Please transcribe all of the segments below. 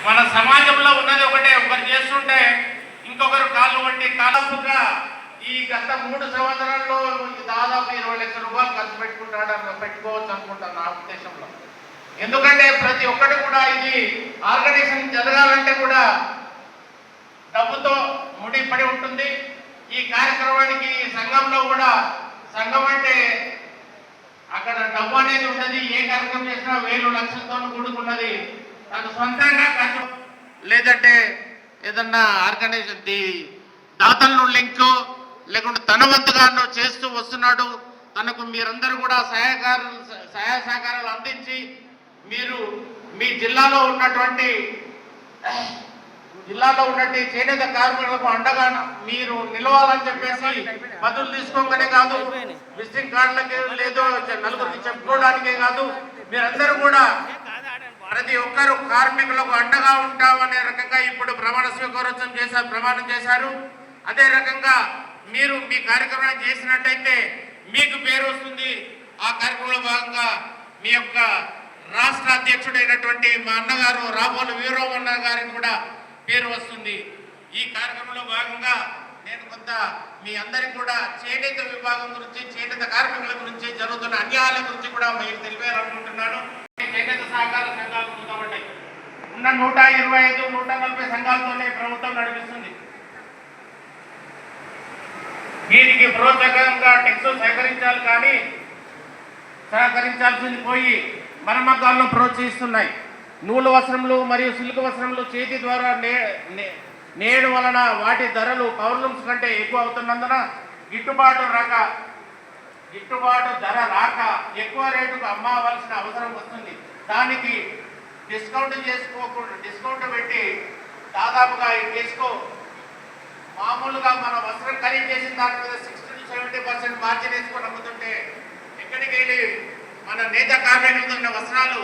మన సమాజంలో ఉన్నది ఒకటే, ఒకరు చేస్తుంటే ఇంకొకరు కాళ్ళు పట్టి కాలపుగా ఈ గత 3 సంవత్సరాల్లో దాదాపు 20 లక్షల రూపాయలు ఖర్చు పెట్టుకోవచ్చు అనుకుంటాను నా ఉద్దేశంలో. ఎందుకంటే ప్రతి ఒక్కటి కూడా ఇది ఆర్గనైజేషన్ జరగాలంటే కూడా డబ్బుతో ముడిపడి ఉంటుంది. ఈ కార్యక్రమానికి సంఘంలో కూడా, సంఘం అంటే అక్కడ డబ్బు అనేది ఉన్నది. ఏ కార్యక్రమం చేసినా 1000 లక్షలతో కూడుకున్నది. తను సొంతంగా ఖర్చు లేదంటే ఏదన్నా ఆర్గనైజేషన్ దాతలను లింక్ లేకుంటే తన వంతుగాను చేస్తూ వస్తున్నాడు. తనకు మీరందరూ కూడా సహాయ సహకారాలు అందించి మీరు మీ జిల్లాలో ఉన్నటువంటి చేనేత కార్మికులకు అండగా మీరు నిలవాలని చెప్పేసి బదులు తీసుకోగానే కాదు, విజిటింగ్ కార్డులకే లేదు నలుగురికి చెప్పుకోవడానికే కాదు, మీరందరూ కూడా ప్రతి ఒక్కరు కార్మికులకు అండగా ఉంటామనే రకంగా ఇప్పుడు ప్రమాణ స్వీకారోత్సవం ప్రమాణం చేశారు. అదే రకంగా మీరు మీ కార్యక్రమాన్ని చేసినట్టయితే మీకు పేరు వస్తుంది. ఆ కార్యక్రమంలో భాగంగా మీ యొక్క రాష్ట్ర అధ్యక్షుడైనటువంటి మా అన్నగారు రాబోలు వీరవన్న గారికి కూడా పేరు వస్తుంది. ఈ కార్యక్రమంలో భాగంగా నేను కొంత మీ అందరికి కూడా చేనేత విభాగం గురించి, చేనేత కార్మికుల గురించి జరుగుతున్న అన్యాయాల గురించి కూడా మీరు తెలియాలనుకుంటున్నాను. చేనేత సహకార సంఘాలు ఉంటాయి. ఉన్న 125, 140 సంఘాలతోనే ప్రభుత్వం నడిపిస్తుంది. వీరికి ప్రోత్సాహంగా టెక్స్ సేకరించాలి, కానీ సహకరించాల్సింది పోయి మరమ్మకాలను ప్రోత్సహిస్తున్నాయి. నూలు వస్త్రములు మరియు సిల్క్ వస్త్రములు చేతి ద్వారా నేయడం వలన వాటి ధరలు పౌర్లమ్స్ కంటే ఎక్కువ అవుతున్నందున గిట్టుబాటు ధర రాక ఎక్కువ రేటుకు అమ్మవలసిన అవసరం వస్తుంది. దానికి డిస్కౌంట్ పెట్టి దాదాపుగా ఈ డిస్కో మామూలుగా మన వస్త్రం ఖరీదు చేసిన దాని మీద 60-70% మార్జిన్ వేసుకొని అమ్ముతుంటే ఎక్కడికి వెళ్ళి మన నేత కార్మికులతో ఉన్న వస్త్రాలు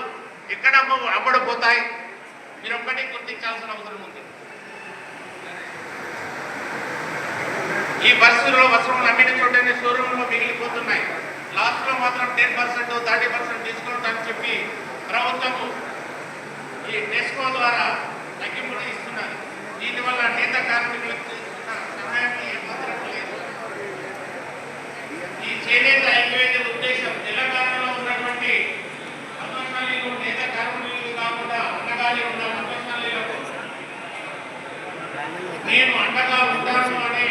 ఎక్కడ అమ్ముడుపోతాయి? మీరు ఒక్కటి గుర్తించాల్సిన అవసరం ఉంది. ఈ పరిస్థితుల్లో వస్త్రములు అమ్మిన చోటనే షోరూంలో మిగిలిపోతున్నాయి. లాస్ట్లో మాత్రం 10%, 30% డిస్కౌంట్ అని చెప్పి ప్రభుత్వము ఈ డెస్కో ద్వారా తగ్గింపులు ఇస్తున్నారు. దీనివల్ల నేత కార్మికులకు చేస్తున్న సహాయం ఏమాత్రం లేదు. ఈ చేనేత ఐక్యవేద ఉద్దేశం తెలంగాణలో ఉన్నటువంటి అమ్మకాలీలు, నేత కార్మికులు కాకుండా అండగాలి ఉన్న అమ్మకాలీలకు నేను అండగా ఉంటాను అనే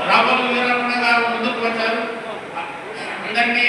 రాబోలు వీరమణ గారు ముందుకు వచ్చారు. అందరినీ